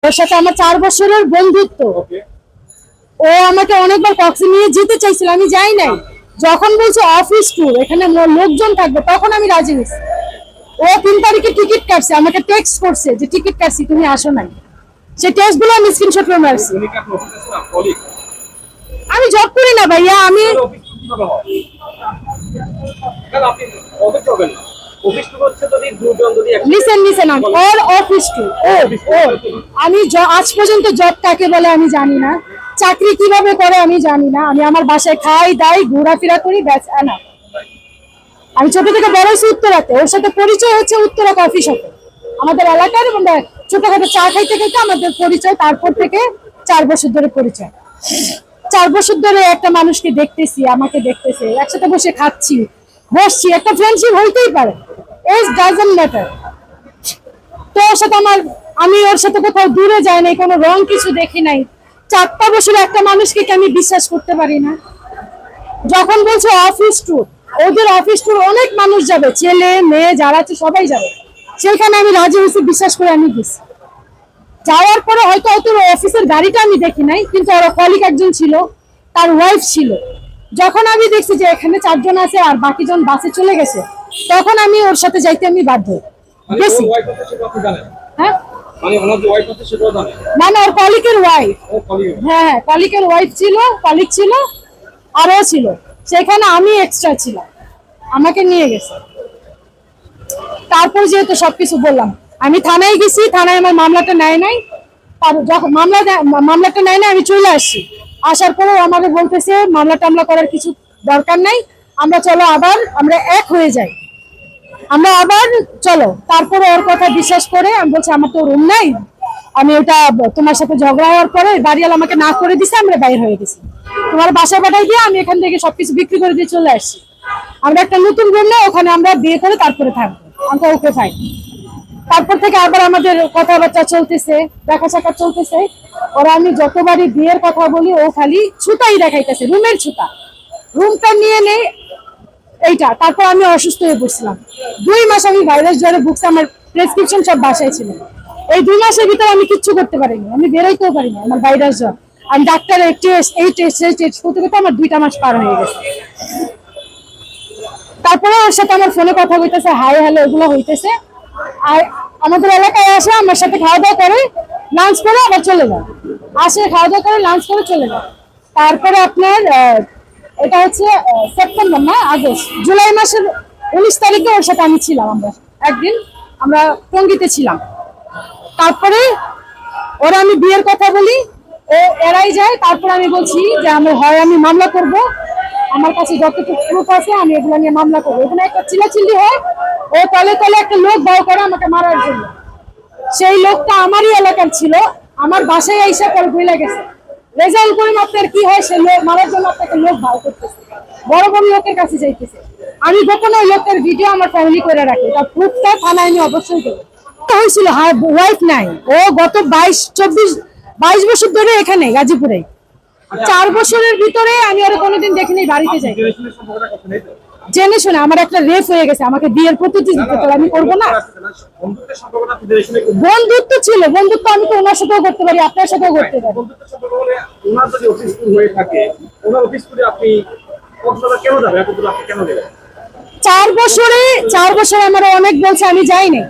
ওর সাথে আমার 4 বছরের বন্ধুত্ব। ও আমাকে অনেকবার কক্সে নিয়ে যেতে চাইছিল, আমি যাই নাই। যখন বলছে অফিস ট্যুর, এখানে লোকজন থাকবে, তখন আমি রাজি হয়েছি। ও 3 তারিখে টিকিট কাটছে, আমাকে টেক্সট করছে যে টিকিট কাটছি, তুমি আসো নাই। সেই টেক্সট গুলো আমি স্ক্রিনশট করে মারছি। আমি জব করি না ভাইয়া, আমি আমি আজ পর্যন্ত জব কাকে বলে আমি জানি না, চাকরি কিভাবে করে আমি জানি না। আমি আমার বাসায় খাই দাই ঘোরাফেরা করি, ব্যাস না। আমি ছোট থেকে বড় হয়েছি উত্তরাতে, ওর সাথে পরিচয় হচ্ছে উত্তরা কফি শপে, আমাদের এলাকার ছোটখাটো চা খাইতে খাইতে আমাদের পরিচয়। তারপর থেকে 4 বছর ধরে পরিচয়। 4 বছর ধরে একটা মানুষকে দেখতেছি, আমাকে দেখতেছে, একসাথে বসে খাচ্ছি বসছি, একটা ফ্রেন্ডশিপ হইতেই পারে, এজ ডাজন্ট ম্যাটার। তো ওর সাথে আমি ওর সাথে কোথাও দূরে যাই নাই, কোনো রং কিছু দেখি নাই। 4টা বছরে একটা মানুষকে আমি বিশ্বাস করতে পারি না। যখন বলছে অফিস ট্যুর, ওদের অফিস ট্যুর অনেক মানুষ যাবে, ছেলে মেয়ে যারা আছে সবাই যাবে, সেখানে আমি রাজি হয়েছি, বিশ্বাস করে আমি গেছি। যাওয়ার পরে হয়তো অফিসের গাড়িটা আমি দেখি নাই, কিন্তু ওর কলিগ একজন ছিল, তার ওয়াইফ ছিল। যখন আমি দেখছি যে এখানে 4 জন আছে আর বাকিজন বাসে চলে গেছে, তখন আমি ওর সাথে যাইতে আমি বাধ্য গেছি। হ্যাঁ, মানে ওর কলিগের ওয়াইফ। হ্যাঁ, কলিগের ওয়াইফ ছিল, কলিগ ছিল, আরও ছিল। সেখানে আমি এক্সট্রা ছিলাম, আমাকে নিয়ে গেছে। তারপর যেহেতু সবকিছু বললাম, আমি থানায় গেছি, থানায় আমার মামলাটা নেয় নাই। যখন মামলাটা নেয় না, আমি চলে আসছি। আসার পরেও আমাকে বলতেছে মামলা টামলা করার কিছু দরকার নাই, আমরা চলো আবার আমরা এক হয়ে যাই, আমরা আবার চলো। তারপরে ওর কথা বিশ্বাস করে আমি বলছি আমার তো রুম নাই, আমি ওটা তোমার সাথে ঝগড়া হওয়ার পরে বাড়িওয়ালা আমাকে না করে দিছে, আমরা বাইর হয়ে গেছি। তোমার বাসায় পাঠাই দিয়ে আমি এখান থেকে সবকিছু বিক্রি করে দিয়ে চলে আসছি। আমরা একটা নতুন রুম না, ওখানে আমরা বিয়ে করে তারপরে থাকবো, আমরা ওকে ফাইন। তারপর থেকে আবার আমাদের কথাবার্তা চলতেছে, দেখা সাক্ষাৎ চলতেছে। ওরা আমি যতবারই বিয়ের কথা বলি, ও খালি ছুতাই দেখাইতেছে, রুমের ছুতা, রুমটা নিয়ে নেই এইটা। তারপর আমি অসুস্থ হয়ে পড়ছিলাম, 2 মাস আমি ভাইরাস জ্বরে ভুগছি, আমার প্রেসক্রিপশন সব বাসায় ছিল। এই 2 মাসের ভিতরে আমি কিচ্ছু করতে পারিনি, আমি বেরোইতেও পারিনি, আমার ভাইরাস জ্বর। আমি ডাক্তারের টেস্ট এই টেস্ট করতে করতে আমার 2টা মাস পার হয়ে গেছে। তারপরে ওর সাথে আমার ফোনে কথা হইতেছে, হাই হ্যালো এগুলো হইতেছে। আর আমাদের এলাকায় আসে, আমার সাথে খাওয়া দাওয়া করে, লাঞ্চ করে আবার চলে যায়, আসে খাওয়া দাওয়া করে লাঞ্চ করে চলে যায়। তারপরে আপনার এটা হচ্ছে সেপ্টেম্বর না আগস্ট, জুলাই মাসের 19 তারিখে ওর সাথে আমি ছিলাম, আমরা একদিন আমরা টঙ্গীতে ছিলাম। তারপরে ওরা আমি বিয়ের কথা বলি, ও এড়াই যায়। তারপর আমি বলছি যে আমি মামলা করব, আমার কাছে যতটুকু প্রুফ আছে আমি এগুলো নিয়ে মামলা করবো। এখানে একটা চিল্লাচিল্লি হয়, ও তলে তলে একটা লোক ভয় করে আমাকে মারার জন্য। সেই লোকটা আমারই এলাকার ছিল, আমার বাসায় আইসা পরে বইলা গেছে রেজাল্ট করিম আপনার কি হয়, সে লোক মারার জন্য আপনাকে লোক ভয় করতেছে, বড় বড় লোকের কাছে যাইতেছে। আমি গোপনে ওই লোকের ভিডিও আমার ফ্যামিলি করে রাখি, তার প্রুফটা থানায় আমি অবশ্যই দেবো। হয়েছিল ওয়াইফ নাই, ও গত 22 বছর ধরে এখানে গাজীপুরে। 4 বছরের ভিতরে আমি আর কোনোদিন দেখিনি বাড়িতে যাই, জেনে শুনে। আমার একটা রেফ হয়ে গেছে, আমাকে বিয়ের প্রতিশ্রুতি দিতে হবে, আমি করবো না। বন্ধুত্ব ছিল, বন্ধুত্ব আমি তো ওনার সাথেও করতে পারি, আপনার সাথেও করতে পারি। 4 বছরে আমার অনেক বলছে, আমি যাইনি।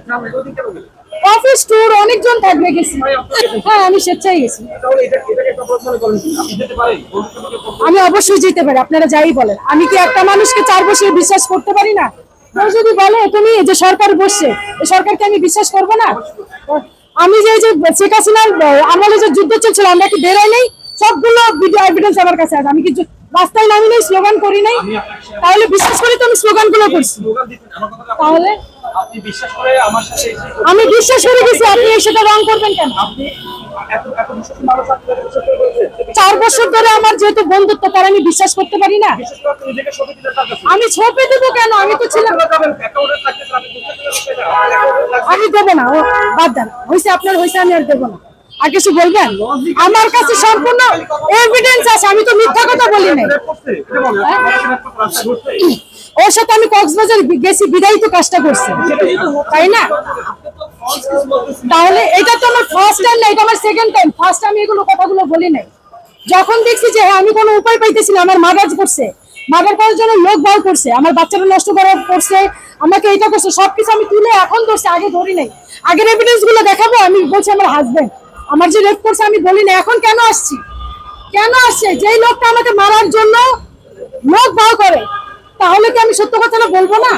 অফিস ট্যুর অনেকজন থাকবে, গেছি। হ্যাঁ, আমি স্বেচ্ছায় গেছি। আমি অবশ্যই যেতে পারি, আপনারা যাই বলেন। আমি কি একটা মানুষকে 4 বছর বিশ্বাস করতে পারি না? কেউ যদি বলে তুমি যে সরকার বসছে, এই সরকারকে আমি বিশ্বাস করবো না? আমি যে শেখ হাসিনার আমলে যে যুদ্ধ চলছিল, আমরা কি বেরোই নেই? সবগুলো ভিডিও এভিডেন্স আমার কাছে আছে। আমি কি রাস্তায় নামি নাই, স্লোগান করি নাই? তাহলে বিশ্বাস করে তো আমি স্লোগান গুলো করছি। তাহলে আমি বিশ্বাস করে গেছি, আপনি সেটা রং করবেন কেন? 4 বছর ধরে আমার যেহেতু বন্ধুত্ব, তার আমি বিশ্বাস করতে পারি না? আমি ছপে দেবো কেন? আমি তো ছিলাম। আমি দেবো না, ও বাদ দেন, হয়েছে আপনার হয়েছে, আমি আর দেবো না। আর কিছু বলবেন? আমার কাছে সম্পূর্ণ এভিডেন্স আছে, আমি তো মিথ্যা কথা বলি নাই। ওর সাথে আমি কক্সবাজার গেছি, বিদায়ী তো কাজটা করছে, তাই না? তাহলে এটা তো আমার ফার্স্ট টাইম না, এটা আমার সেকেন্ড টাইম। ফার্স্ট আমি এগুলো কথাগুলো বলি নাই। যখন দেখছি যে হ্যাঁ আমি কোনো উপায় পাইতেছি না, আমার মার্ডার করছে, মার্ডার করার জন্য লোক ভাও করছে, আমার বাচ্চাটা নষ্ট করার করছে, আমাকে এটা করছে, সবকিছু আমি তুলে এখন ধরছি, আগে ধরি নাই। আগের এভিডেন্স গুলো দেখাবো, আমি বলছি আমার হাজবেন্ড আমার যে রেপ করছে আমি বলি না। এখন কেন আসছি, কেন আসছে? যেই লোকটা আমাকে মারার জন্য লোক ভাও করে, তাহলে কি আমি সত্য কথাটা বলবো না?